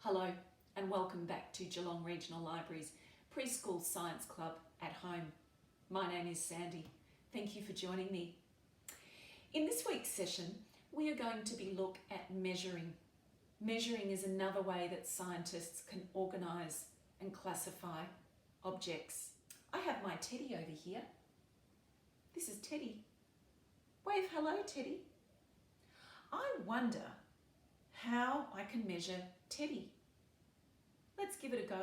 Hello and welcome back to Geelong Regional Library's Preschool Science Club at Home. My name is Sandy. Thank you for joining me. In this week's session, we are going to be looking at measuring. Measuring is another way that scientists can organise and classify objects. I have my Teddy over here. This is Teddy. Wave hello, Teddy. I wonder how I can measure Teddy. Let's give it a go.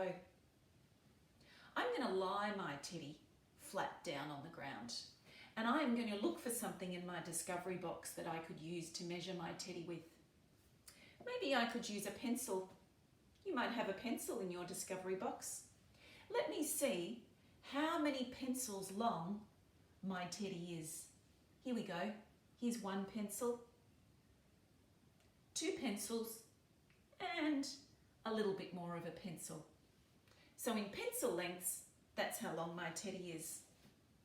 I'm going to lie my Teddy flat down on the ground, and I am going to look for something in my discovery box that I could use to measure my Teddy with. Maybe I could use a pencil. You might have a pencil in your discovery box. Let me see how many pencils long my Teddy is. Here we go. Here's one pencil, two pencils, and a little bit more of a pencil. So in pencil lengths, that's how long my Teddy is.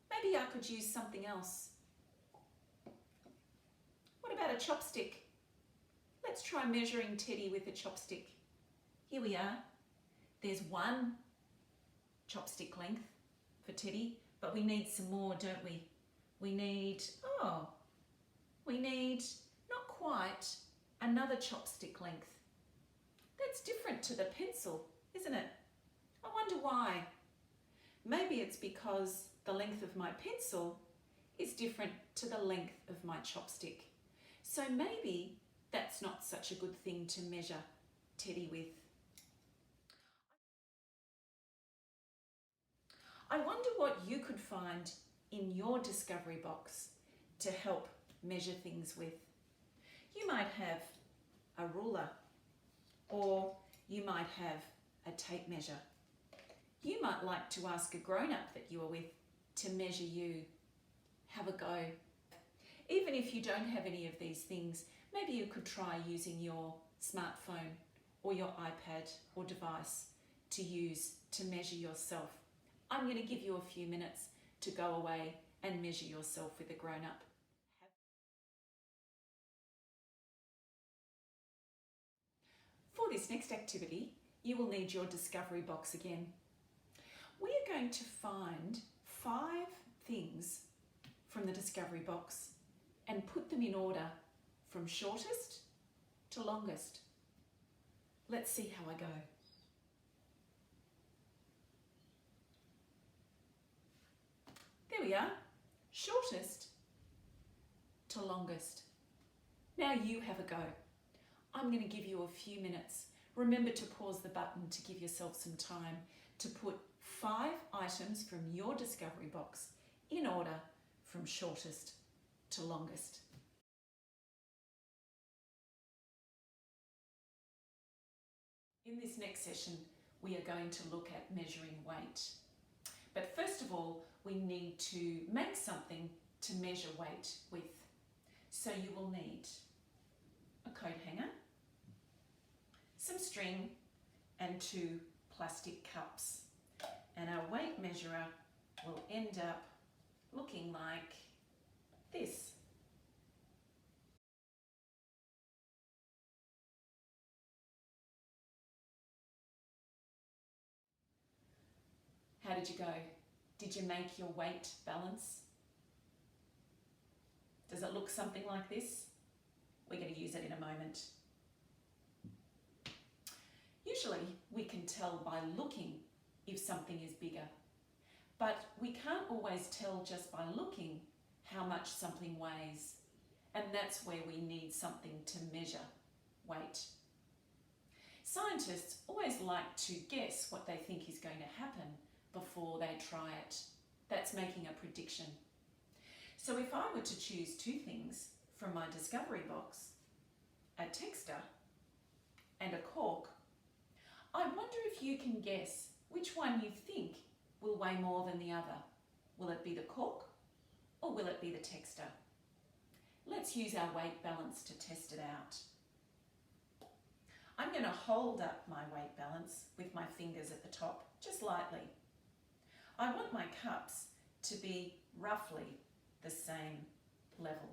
Maybe I could use something else. What about a chopstick? Let's try measuring Teddy with a chopstick. Here we are. There's one chopstick length for Teddy, but we need some more, don't we? We need not quite another chopstick length. That's different to the pencil, isn't it? I wonder why. Maybe it's because the length of my pencil is different to the length of my chopstick. So maybe that's not such a good thing to measure Teddy with. I wonder what you could find in your discovery box to help measure things with. You might have a ruler, or you might have a tape measure. You might like to ask a grown-up that you are with to measure you. Have a go. Even if you don't have any of these things, maybe you could try using your smartphone or your iPad or device to use to measure yourself. I'm going to give you a few minutes to go away and measure yourself with a grown-up. For this next activity, you will need your discovery box again. We are going to find 5 things from the discovery box and put them in order from shortest to longest. Let's see how I go. There we are, shortest to longest. Now you have a go. I'm going to give you a few minutes. Remember to pause the button to give yourself some time to put 5 items from your discovery box in order from shortest to longest. In this next session, we are going to look at measuring weight. But first of all, we need to make something to measure weight with. So you will need a coat hanger, some string, and 2 plastic cups. And our weight measurer will end up looking like this. How did you go? Did you make your weight balance? Does it look something like this? We're going to use it in a moment. Usually we can tell by looking if something is bigger, but we can't always tell just by looking how much something weighs, and that's where we need something to measure weight. Scientists always like to guess what they think is going to happen before they try it. That's making a prediction. So if I were to choose 2 things from my discovery box, a texter and a cork, I wonder if you can guess which one you think will weigh more than the other. Will it be the cork or will it be the texter? Let's use our weight balance to test it out. I'm going to hold up my weight balance with my fingers at the top, just lightly. I want my cups to be roughly the same level.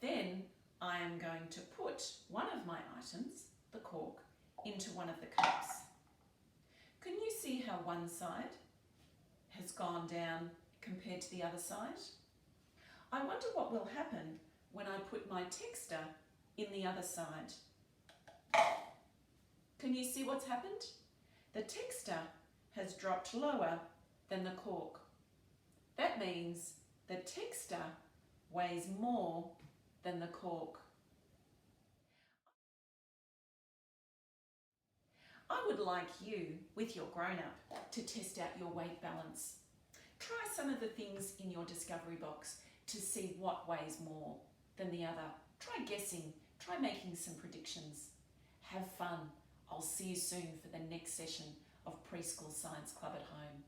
Then I am going to put one of my items, the cork, into one of the cups. Can you see how one side has gone down compared to the other side? I wonder what will happen when I put my texter in the other side. Can you see what's happened? The texter has dropped lower than the cork. That means the texter weighs more than the cork. I would like you, with your grown-up, to test out your weight balance. Try some of the things in your discovery box to see what weighs more than the other. Try guessing, try making some predictions. Have fun. I'll see you soon for the next session of Preschool Science Club at Home.